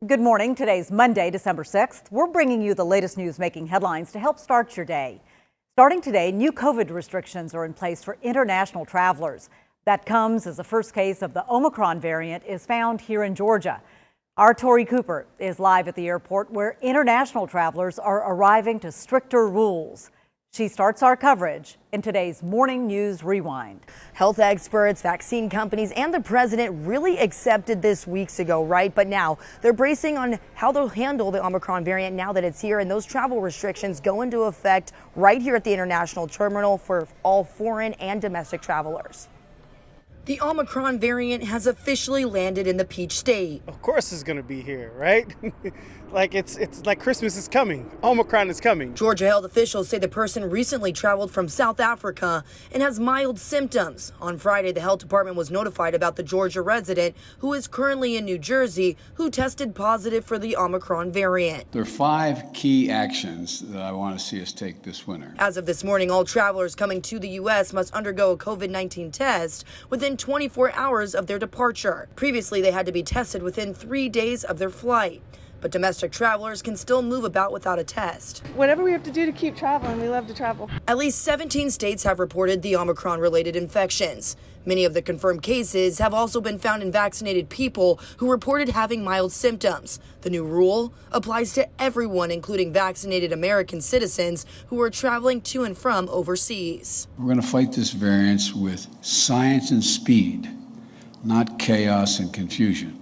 Good morning. Today's Monday, December 6th. We're bringing you the latest news making headlines to help start your day. Starting today, new COVID restrictions are in place for international travelers. That comes as the first case of the Omicron variant is found here in Georgia. Our Tori Cooper is live at the airport where international travelers are arriving to stricter rules. She starts our coverage in today's Morning News Rewind. Health experts, vaccine companies, and the president really accepted this weeks ago, right? But now they're bracing on how they'll handle the Omicron variant now that it's here, and those travel restrictions go into effect right here at the international terminal for all foreign and domestic travelers. The Omicron variant has officially landed in the Peach State. Of course it's going to be here, right? it's like Christmas is coming. Omicron is coming. Georgia health officials say the person recently traveled from South Africa and has mild symptoms. On Friday, the health department was notified about the Georgia resident who is currently in New Jersey who tested positive for the Omicron variant. There are 5 key actions that I want to see us take this winter. As of this morning, all travelers coming to the U.S. must undergo a COVID-19 test within 24 hours of their departure. Previously, they had to be tested within 3 days of their flight. But domestic travelers can still move about without a test. Whatever we have to do to keep traveling, we love to travel. At least 17 states have reported the Omicron-related infections. Many of the confirmed cases have also been found in vaccinated people who reported having mild symptoms. The new rule applies to everyone, including vaccinated American citizens who are traveling to and from overseas. We're going to fight this variant with science and speed, not chaos and confusion.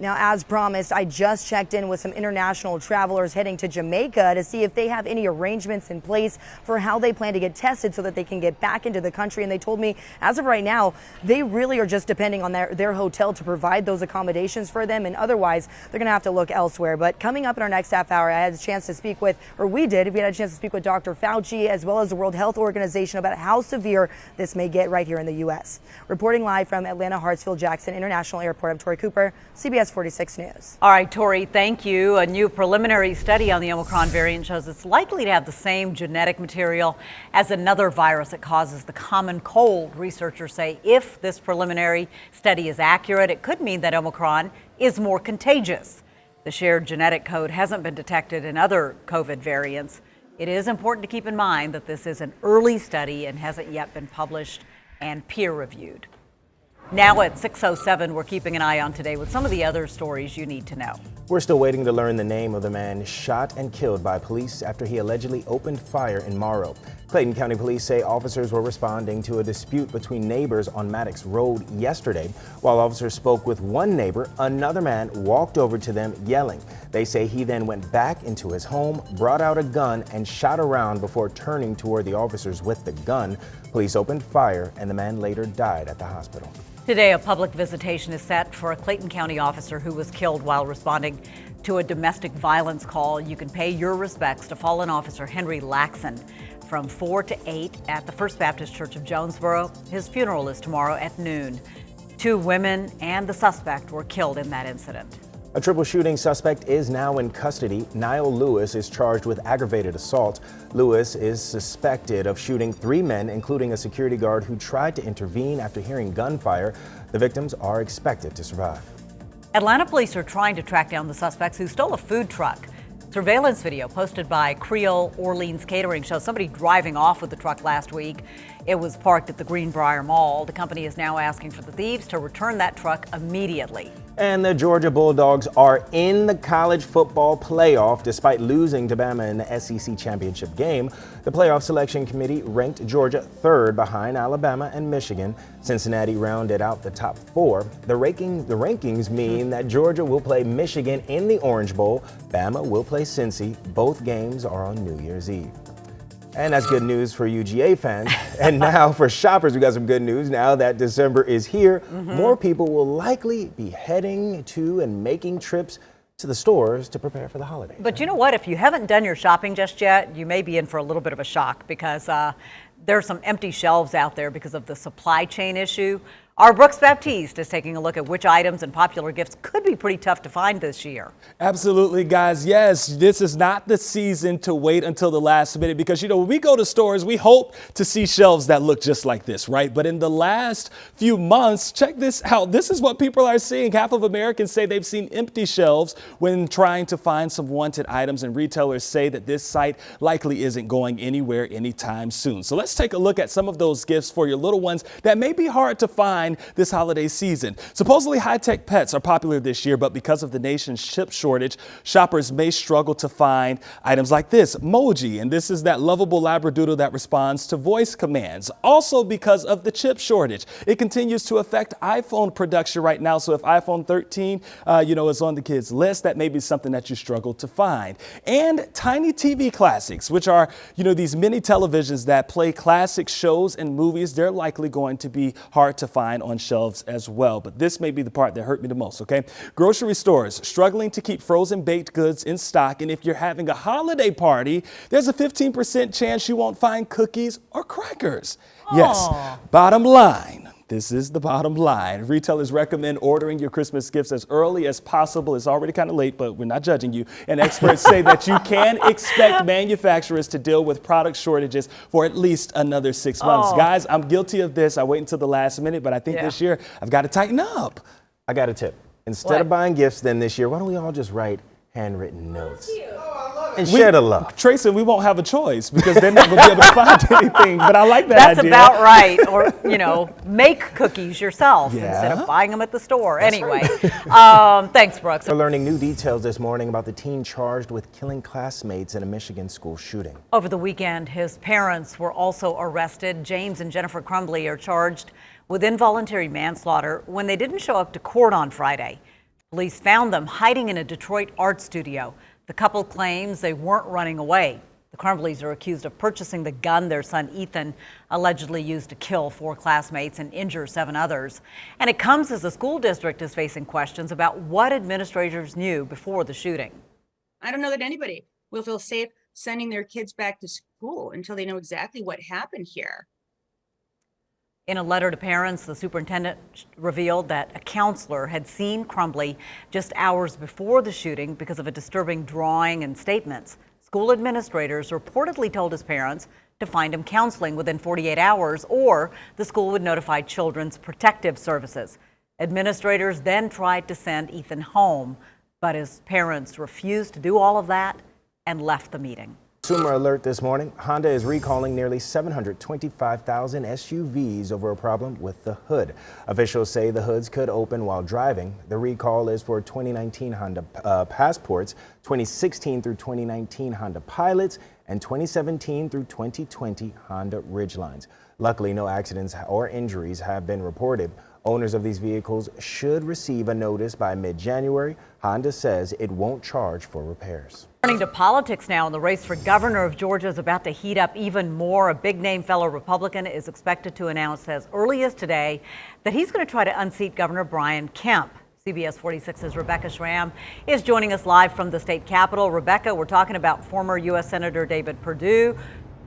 Now, as promised, I just checked in with some international travelers heading to Jamaica to see if they have any arrangements in place for how they plan to get tested so that they can get back into the country. And they told me, as of right now, they really are just depending on their hotel to provide those accommodations for them. And otherwise, they're going to have to look elsewhere. But coming up in our next half hour, I had a chance to speak with, we had a chance to speak with Dr. Fauci as well as the World Health Organization about how severe this may get right here in the U.S. Reporting live from Atlanta Hartsfield Jackson International Airport, I'm Tori Cooper, CBS 46 News. All right, Tori, thank you. A new preliminary study on the Omicron variant shows it's likely to have the same genetic material as another virus that causes the common cold. Researchers say if this preliminary study is accurate, it could mean that Omicron is more contagious. The shared genetic code hasn't been detected in other COVID variants. It is important to keep in mind that this is an early study and hasn't yet been published and peer-reviewed. Now at 6:07, we're keeping an eye on today with some of the other stories you need to know. We're still waiting to learn the name of the man shot and killed by police after he allegedly opened fire in Morrow. Clayton County Police say officers were responding to a dispute between neighbors on Maddox Road yesterday. While officers spoke with one neighbor, another man walked over to them yelling. They say he then went back into his home, brought out a gun, and shot around before turning toward the officers with the gun. Police opened fire, and the man later died at the hospital. Today, a public visitation is set for a Clayton County officer who was killed while responding to a domestic violence call. You can pay your respects to fallen officer Henry Laxon from 4 to 8 at the First Baptist Church of Jonesboro. His funeral is tomorrow at noon. 2 women and the suspect were killed in that incident. A triple shooting suspect is now in custody. Niall Lewis is charged with aggravated assault. Lewis is suspected of shooting 3 men, including a security guard who tried to intervene after hearing gunfire. The victims are expected to survive. Atlanta police are trying to track down the suspects who stole a food truck. Surveillance video posted by Creole Orleans Catering shows somebody driving off with the truck last week. It was parked at the Greenbrier Mall. The company is now asking for the thieves to return that truck immediately. And the Georgia Bulldogs are in the college football playoff despite losing to Bama in the SEC championship game. The playoff selection committee ranked Georgia 3rd behind Alabama and Michigan. Cincinnati rounded out the top 4. The rankings mean that Georgia will play Michigan in the Orange Bowl. Bama will play Cincy. Both games are on New Year's Eve. And that's good news for UGA fans. And now for shoppers, we got some good news. Now that December is here, more people will likely be heading to and making trips to the stores to prepare for the holidays. But you know what? If you haven't done your shopping just yet, you may be in for a little bit of a shock because there are some empty shelves out there because of the supply chain issue. Our Brooks Baptiste is taking a look at which items and popular gifts could be pretty tough to find this year. Absolutely, guys. Yes, this is not the season to wait until the last minute because, when we go to stores, we hope to see shelves that look just like this, right? But in the last few months, check this out. This is what people are seeing. Half of Americans say they've seen empty shelves when trying to find some wanted items, and retailers say that this site likely isn't going anywhere anytime soon. So let's take a look at some of those gifts for your little ones that may be hard to find this holiday season. Supposedly high-tech pets are popular this year, but because of the nation's chip shortage, shoppers may struggle to find items like this, Moji, and this is that lovable Labradoodle that responds to voice commands. Also because of the chip shortage, it continues to affect iPhone production right now. So if iPhone 13, is on the kids' list, that may be something that you struggle to find. And tiny TV classics, which are, these mini televisions that play classic shows and movies, they're likely going to be hard to find on shelves as well. But this may be the part that hurt me the most, okay? Grocery stores struggling to keep frozen baked goods in stock. And if you're having a holiday party, there's a 15% chance you won't find cookies or crackers. Yes, bottom line. This is the bottom line. Retailers recommend ordering your Christmas gifts as early as possible. It's already kind of late, but we're not judging you. And experts say that you can expect manufacturers to deal with product shortages for at least another 6 months. Guys, I'm guilty of this. I wait until the last minute, but I think this year I've got to tighten up. I got a tip. Instead of buying gifts then this year, why don't we all just write handwritten notes? And share the love. Tracy, we won't have a choice because they're not going to be able to find anything, but I like that That's idea. about right. Or, make cookies yourself instead of buying them at the store. That's anyway, right. Thanks, Brooks. We're learning new details this morning about the teen charged with killing classmates in a Michigan school shooting. Over the weekend, his parents were also arrested. James and Jennifer Crumbly are charged with involuntary manslaughter when they didn't show up to court on Friday. Police found them hiding in a Detroit art studio. The couple claims they weren't running away. The Crumblies are accused of purchasing the gun their son Ethan allegedly used to kill 4 classmates and injure 7 others. And it comes as the school district is facing questions about what administrators knew before the shooting. I don't know that anybody will feel safe sending their kids back to school until they know exactly what happened here. In a letter to parents, the superintendent revealed that a counselor had seen Crumbly just hours before the shooting because of a disturbing drawing and statements. School administrators reportedly told his parents to find him counseling within 48 hours or the school would notify Children's Protective Services. Administrators then tried to send Ethan home, but his parents refused to do all of that and left the meeting. Consumer alert this morning. Honda is recalling nearly 725,000 SUVs over a problem with the hood. Officials say the hoods could open while driving. The recall is for 2019 Honda Passports, 2016 through 2019 Honda Pilots, and 2017 through 2020 Honda Ridgelines. Luckily, no accidents or injuries have been reported. Owners of these vehicles should receive a notice by mid-January. Honda says it won't charge for repairs. Turning to politics now, and the race for governor of Georgia is about to heat up even more. A big-name fellow Republican is expected to announce as early as today that he's going to try to unseat Governor Brian Kemp. CBS 46's Rebecca Schramm is joining us live from the state capitol. Rebecca, we're talking about former U.S. Senator David Perdue,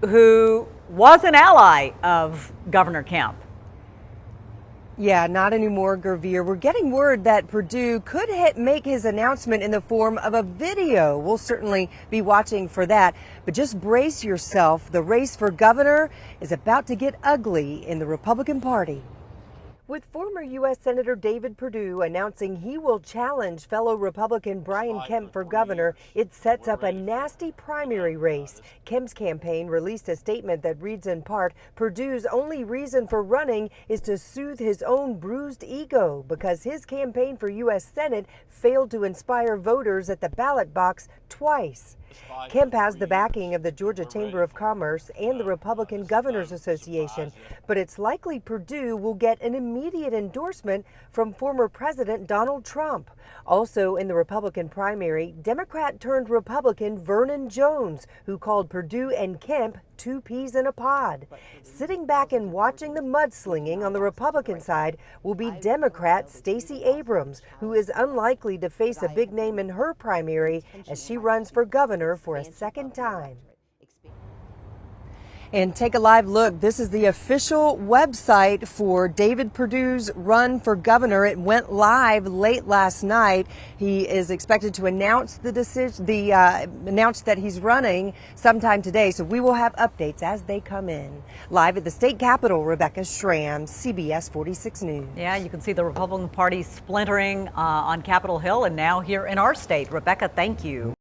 who was an ally of Governor Kemp. Yeah, not anymore, Gervier. We're getting word that Perdue could make his announcement in the form of a video. We'll certainly be watching for that. But just brace yourself. The race for governor is about to get ugly in the Republican Party. With former U.S. Senator David Perdue announcing he will challenge fellow Republican Brian Kemp for governor, it sets up a nasty primary race. Kemp's campaign released a statement that reads in part, Perdue's only reason for running is to soothe his own bruised ego because his campaign for U.S. Senate failed to inspire voters at the ballot box twice. Kemp has the backing of the Georgia Chamber of Commerce and the Republican Governors Association, but it's likely Perdue will get an immediate endorsement from former President Donald Trump. Also in the Republican primary, Democrat turned Republican Vernon Jones, who called Perdue and Kemp 2 peas in a pod. Sitting back and watching the mudslinging on the Republican side will be Democrat Stacey Abrams, who is unlikely to face a big name in her primary as she runs for governor for a second time. And take a live look. This is the official website for David Perdue's run for governor. It went live late last night. He is expected to announce the decision, announce that he's running sometime today. So we will have updates as they come in. Live at the state capitol, Rebecca Schramm, CBS 46 News. Yeah, you can see the Republican Party splintering on Capitol Hill and now here in our state. Rebecca, thank you.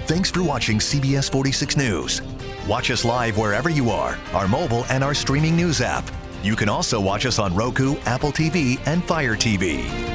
Thanks for watching CBS 46 News. Watch us live wherever you are, our mobile and our streaming news app. You can also watch us on Roku, Apple TV, and Fire TV.